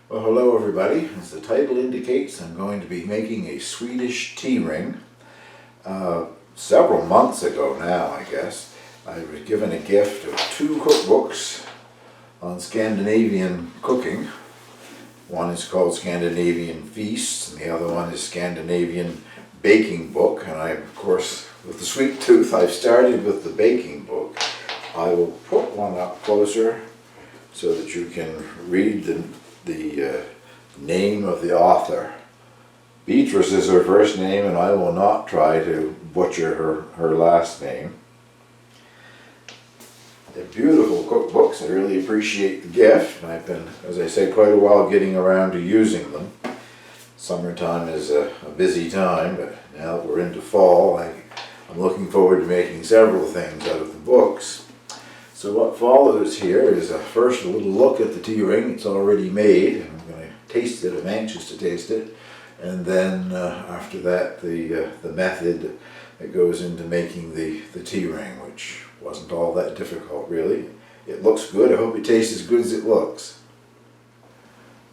Well, hello everybody. As the title indicates, I'm going to be making a Swedish tea ring. Several months ago now, I guess, I was given a gift of two cookbooks on Scandinavian cooking. One is called Scandinavian Feasts, and the other one is Scandinavian Baking Book. And I, of course, with the sweet tooth, I've started with the baking book. I will put one up closer so that you can read the name of the author. Beatrice is her first name, and I will not try to butcher her last name. They're beautiful cookbooks. I really appreciate the gift. I've been, as I say, quite a while getting around to using them. Summertime is a busy time, but now that we're into fall, I'm looking forward to making several things out of the books. So what follows here is first a little look at the tea ring. It's already made. I'm going to taste it. I'm anxious to taste it. And then after that, the method that goes into making the tea ring, which wasn't all that difficult, really. It looks good. I hope it tastes as good as it looks.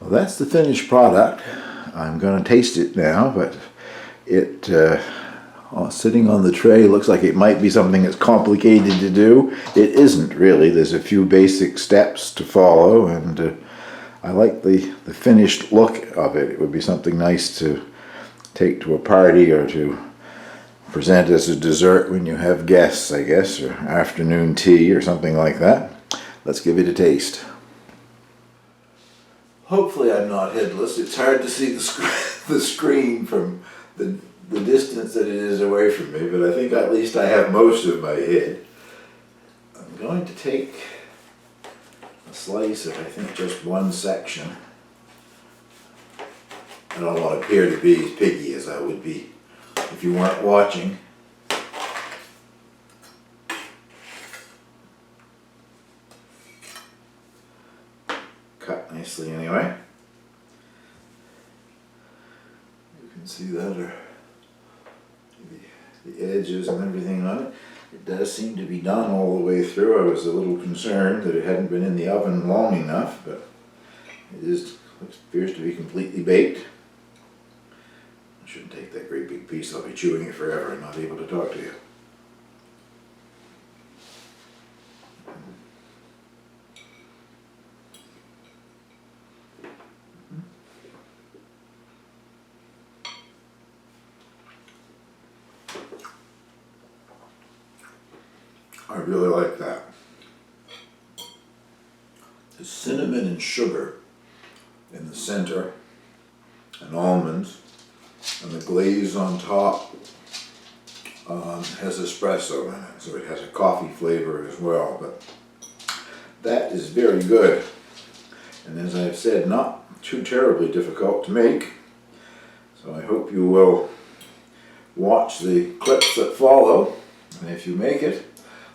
Well, that's the finished product. I'm going to taste it now, but it sitting on the tray looks like it might be something that's complicated to do. It isn't really. There's a few basic steps to follow, and I like the finished look of it. It would be something nice to take to a party or to present as a dessert when you have guests, I guess, or afternoon tea or something like that. Let's give it a taste. Hopefully I'm not headless. It's hard to see the screen from the distance that it is away from me, but I think at least I have most of my head. I'm going to take a slice of, I think, just one section. I don't want to appear to be as picky as I would be if you weren't watching. Cut nicely anyway. You can see that, or the edges and everything on it. It does seem to be done all the way through. I was a little concerned that it hadn't been in the oven long enough, but it appears to be completely baked. I shouldn't take that great big piece. I'll be chewing it forever and not able to talk to you. I really like that. The cinnamon and sugar in the center, and almonds, and the glaze on top has espresso in it, so it has a coffee flavor as well. But that is very good, and as I've said, not too terribly difficult to make. So I hope you will watch the clips that follow, and if you make it,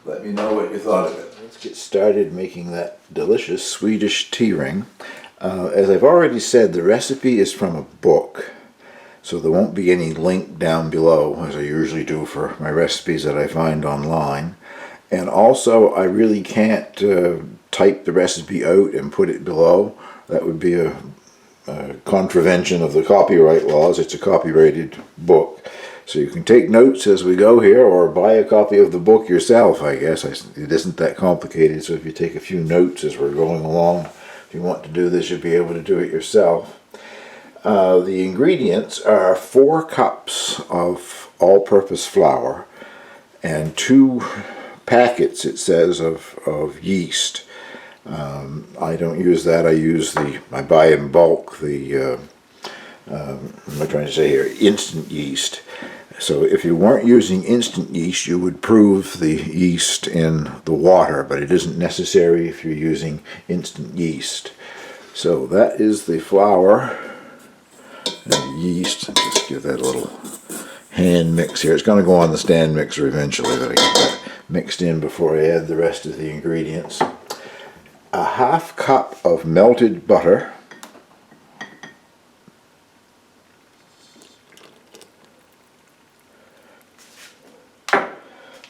let me know what you thought of it. Let's get started making that delicious Swedish tea ring. As I've already said, the recipe is from a book, so there won't be any link down below, as I usually do for my recipes that I find online. And also, I really can't type the recipe out and put it below. That would be a contravention of the copyright laws. It's a copyrighted book. So you can take notes as we go here, or buy a copy of the book yourself, I guess. It isn't that complicated, so if you take a few notes as we're going along, if you want to do this, you'll be able to do it yourself. The ingredients are 4 cups of all-purpose flour and 2 packets, it says, of yeast. I don't use that. I buy in bulk what am I trying to say here? Instant yeast. So if you weren't using instant yeast, you would prove the yeast in the water, but it isn't necessary if you're using instant yeast. So that is the flour and the yeast. Just give that a little hand mix here. It's going to go on the stand mixer eventually, but I get that mixed in before I add the rest of the ingredients. A half cup of melted butter.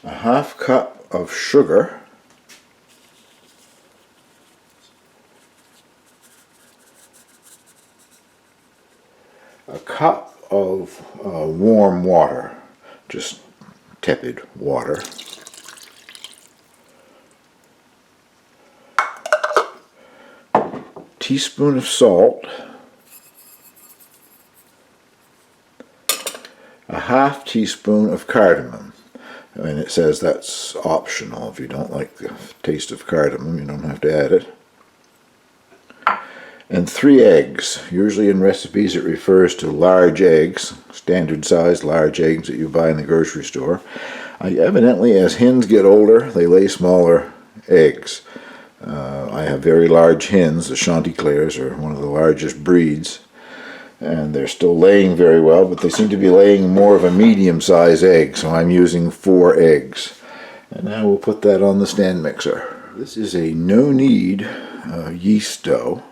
A half cup of sugar, a cup of warm water, just tepid water. Teaspoon of salt, a half teaspoon of cardamom, and it says that's optional. If you don't like the taste of cardamom, you don't have to add it. And 3 eggs. Usually in recipes it refers to large eggs, standard size large eggs that you buy in the grocery store. Evidently, as hens get older, they lay smaller eggs. I have very large hens. The Chanticleers are one of the largest breeds, and they're still laying very well, but they seem to be laying more of a medium-sized egg, so I'm using 4 eggs. And now we'll put that on the stand mixer. This is a no-knead yeast dough,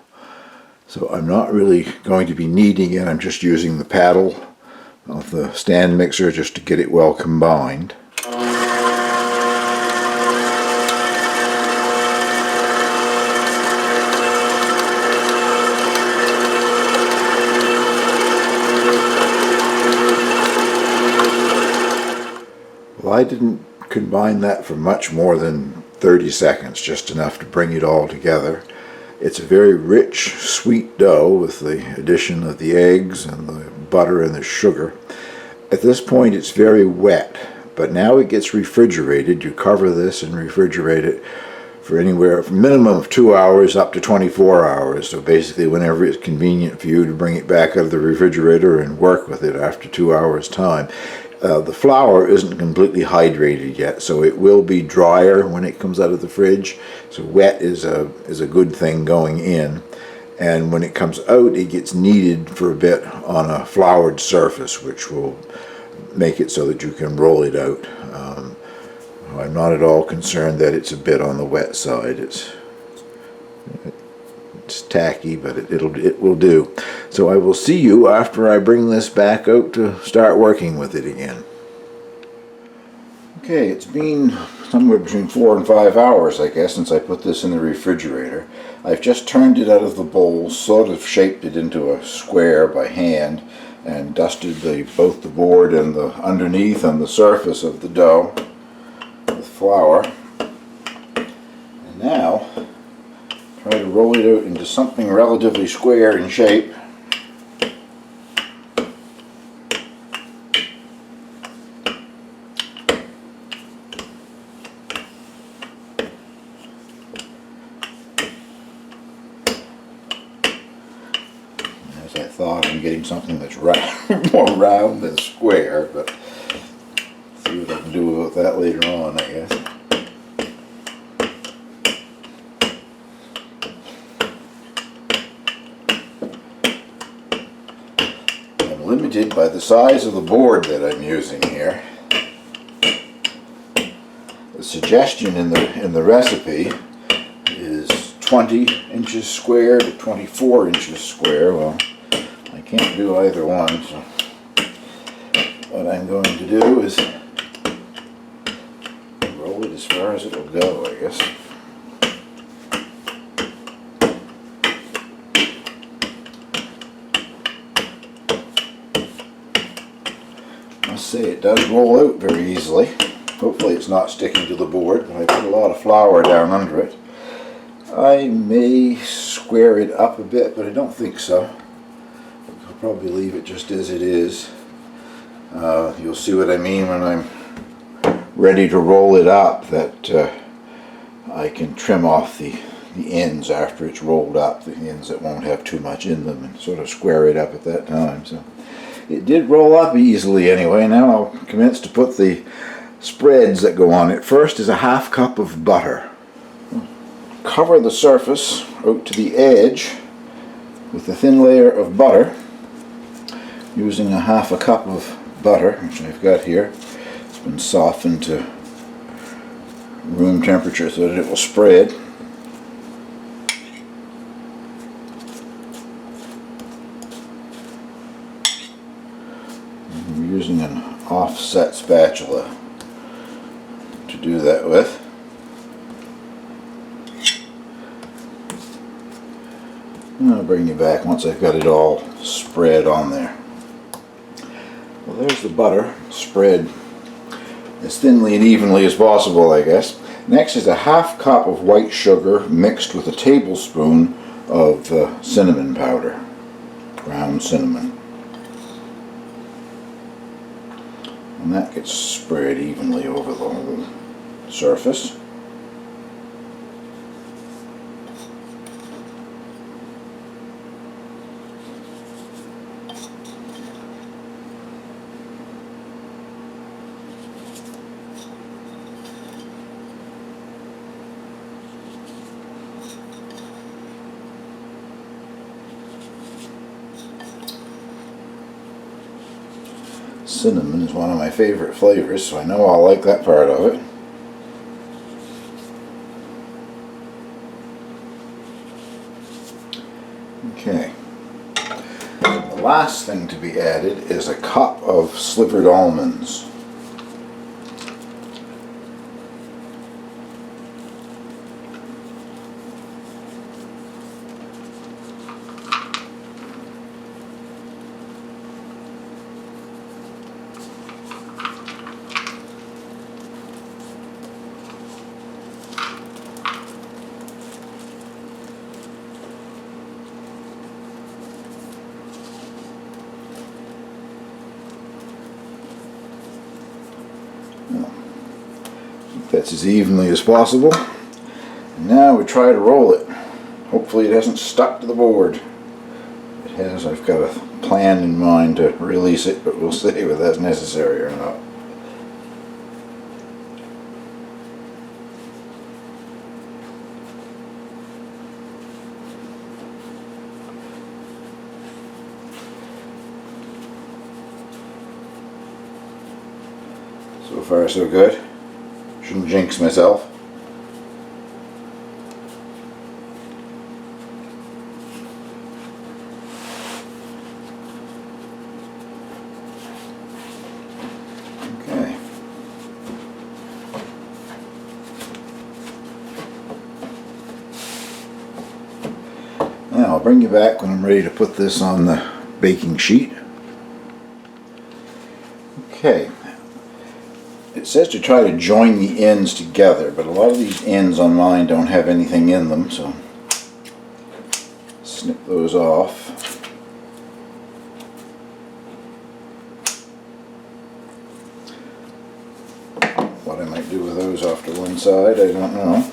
so I'm not really going to be kneading it. I'm just using the paddle of the stand mixer just to get it well combined. Well, I didn't combine that for much more than 30 seconds, just enough to bring it all together. It's a very rich, sweet dough with the addition of the eggs and the butter and the sugar. At this point it's very wet, but now it gets refrigerated. You cover this and refrigerate it for anywhere from a minimum of 2 hours up to 24 hours. So basically whenever it's convenient for you to bring it back out of the refrigerator and work with it after 2 hours time. The flour isn't completely hydrated yet, so it will be drier when it comes out of the fridge. So wet is a good thing going in. And when it comes out, it gets kneaded for a bit on a floured surface, which will make it so that you can roll it out. I'm not at all concerned that it's a bit on the wet side. It's tacky, but it will do. So I will see you after I bring this back out to start working with it again. Okay, it's been somewhere between 4 and 5 hours, I guess, since I put this in the refrigerator. I've just turned it out of the bowl, sort of shaped it into a square by hand, and dusted both the board and the underneath and the surface of the dough with flour. And now try to roll it out into something relatively square in shape. As I thought, I'm getting something that's more round than square, but see what I can do with that later on, I guess. Limited by the size of the board that I'm using here. The suggestion in the recipe is 20 inches square to 24 inches square. Well, I can't do either one, so what I'm going to do is roll it as far as it'll go, I guess. Say it does roll out very easily. Hopefully it's not sticking to the board, but I put a lot of flour down under it. I may square it up a bit, but I don't think so. I'll probably leave it just as it is. You'll see what I mean when I'm ready to roll it up, that I can trim off the ends after it's rolled up, the ends that won't have too much in them, and sort of square it up at that time. So it did roll up easily anyway. Now I'll commence to put the spreads that go on it. First is a half cup of butter. Cover the surface out to the edge with a thin layer of butter, using a half a cup of butter, which I've got here. It's been softened to room temperature so that it will spread. I'm using an offset spatula to do that with. And I'll bring you back once I've got it all spread on there. There's the butter spread as thinly and evenly as possible, I guess. Next is a half cup of white sugar mixed with a tablespoon of cinnamon powder, ground cinnamon. And that gets spread evenly over the whole surface. Cinnamon is one of my favorite flavors, so I know I'll like that part of it. Okay. The last thing to be added is a cup of slivered almonds. That's as evenly as possible. And now we try to roll it. Hopefully it hasn't stuck to the board. If it has, I've got a plan in mind to release it, but we'll see whether that's necessary or not. So far so good. Shouldn't jinx myself. Okay. Now I'll bring you back when I'm ready to put this on the baking sheet. Okay. It says to try to join the ends together, but a lot of these ends on mine don't have anything in them, so snip those off. What I might do with those off to one side, I don't know.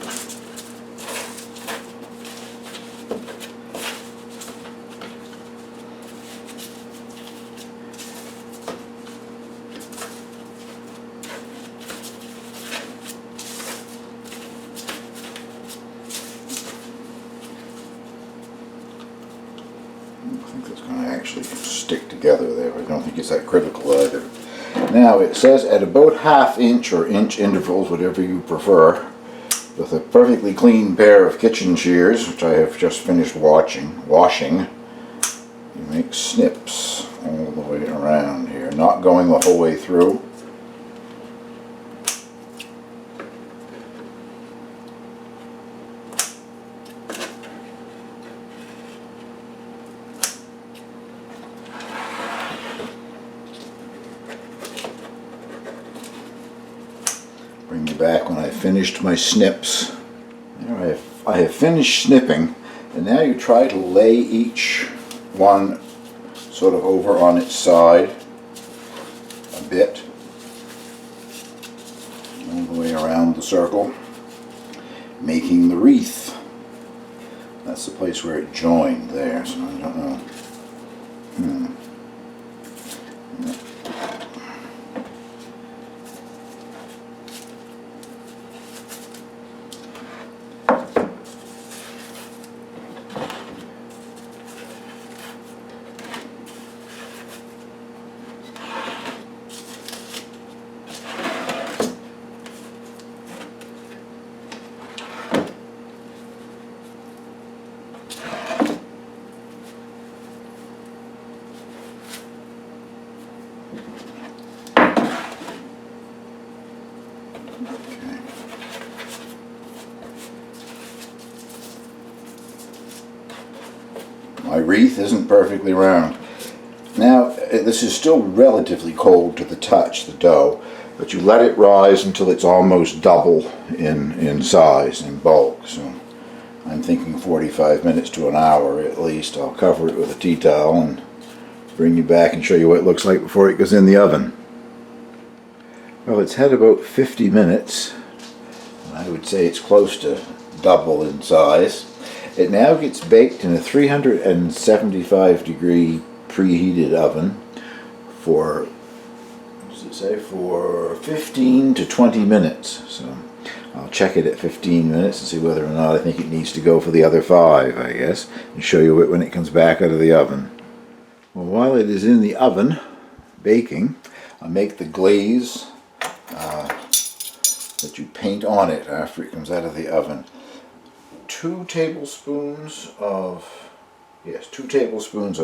I think that's going to actually stick together there. I don't think it's that critical either. Now it says at about ½ inch or inch intervals, whatever you prefer, with a perfectly clean pair of kitchen shears, which I have just finished washing, you make snips all the way around here, not going the whole way through. Bring you back when I finished my snips. There I have finished snipping, and now you try to lay each one sort of over on its side a bit, all the way around the circle, making the wreath. That's the place where it joined there, so I don't know. My wreath isn't perfectly round. Now, this is still relatively cold to the touch, the dough, but you let it rise until it's almost double in size, in bulk. So I'm thinking 45 minutes to an hour at least. I'll cover it with a tea towel and bring you back and show you what it looks like before it goes in the oven. Well, it's had about 50 minutes. I would say it's close to double in size. It now gets baked in a 375 degree preheated oven for, what does it say, for 15 to 20 minutes. So I'll check it at 15 minutes and see whether or not I think it needs to go for the other 5, I guess, and show you it when it comes back out of the oven. Well, while it is in the oven baking, I'll make the glaze that you paint on it after it comes out of the oven. 2 tablespoons of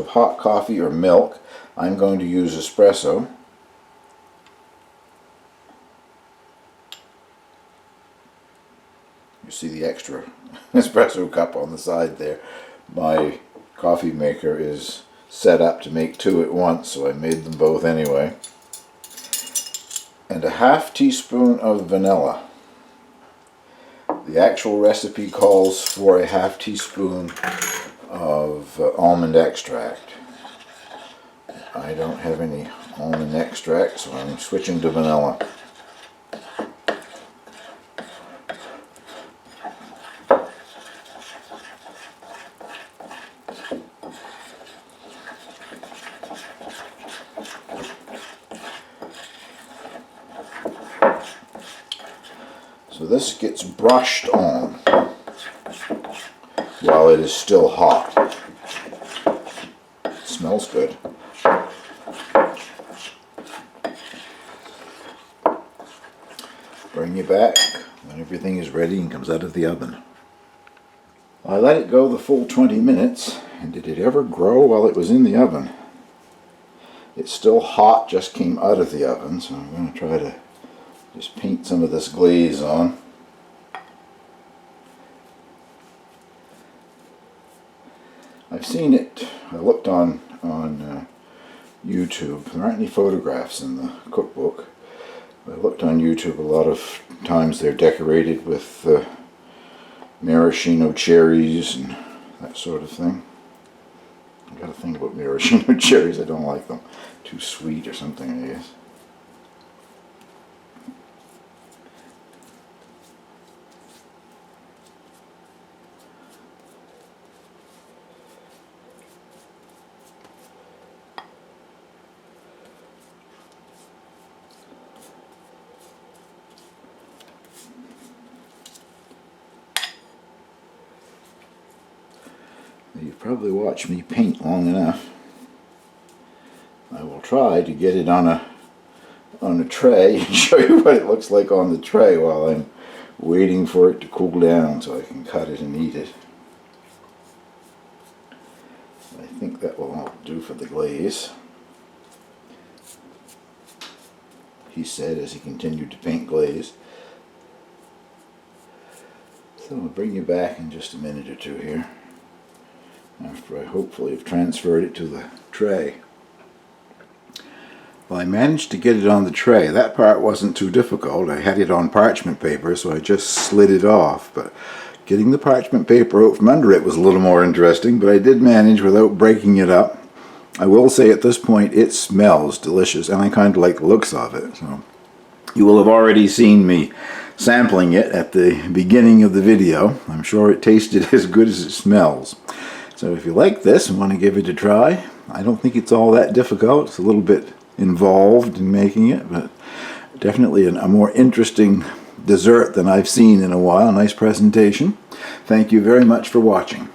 hot coffee or milk. I'm going to use espresso. You see the extra espresso cup on the side there. My coffee maker is set up to make 2 at once, so I made them both anyway. And a half teaspoon of vanilla. The actual recipe calls for a half teaspoon of almond extract. I don't have any almond extract, so I'm switching to vanilla. So this gets brushed on while it is still hot. It smells good. Bring you back when everything is ready and comes out of the oven. I let it go the full 20 minutes, and did it ever grow while it was in the oven? It's still hot, just came out of the oven, so I'm going to try to just paint some of this glaze on. I've seen it, I looked on YouTube. There aren't any photographs in the cookbook. I looked on YouTube, a lot of times they're decorated with maraschino cherries and that sort of thing. I've got a thing about maraschino cherries, I don't like them. Too sweet or something, I guess. You've probably watched me paint long enough. I will try to get it on a tray and show you what it looks like on the tray while I'm waiting for it to cool down so I can cut it and eat it. I think that will all do for the glaze, he said as he continued to paint glaze. So I'll bring you back in just a minute or two here, after I hopefully have transferred it to the tray. Well, I managed to get it on the tray. That part wasn't too difficult. I had it on parchment paper, so I just slid it off. But getting the parchment paper out from under it was a little more interesting, but I did manage without breaking it up. I will say at this point it smells delicious, and I kind of like the looks of it. So you will have already seen me sampling it at the beginning of the video. I'm sure it tasted as good as it smells. So if you like this and want to give it a try, I don't think it's all that difficult. It's a little bit involved in making it, but definitely a more interesting dessert than I've seen in a while. Nice presentation. Thank you very much for watching.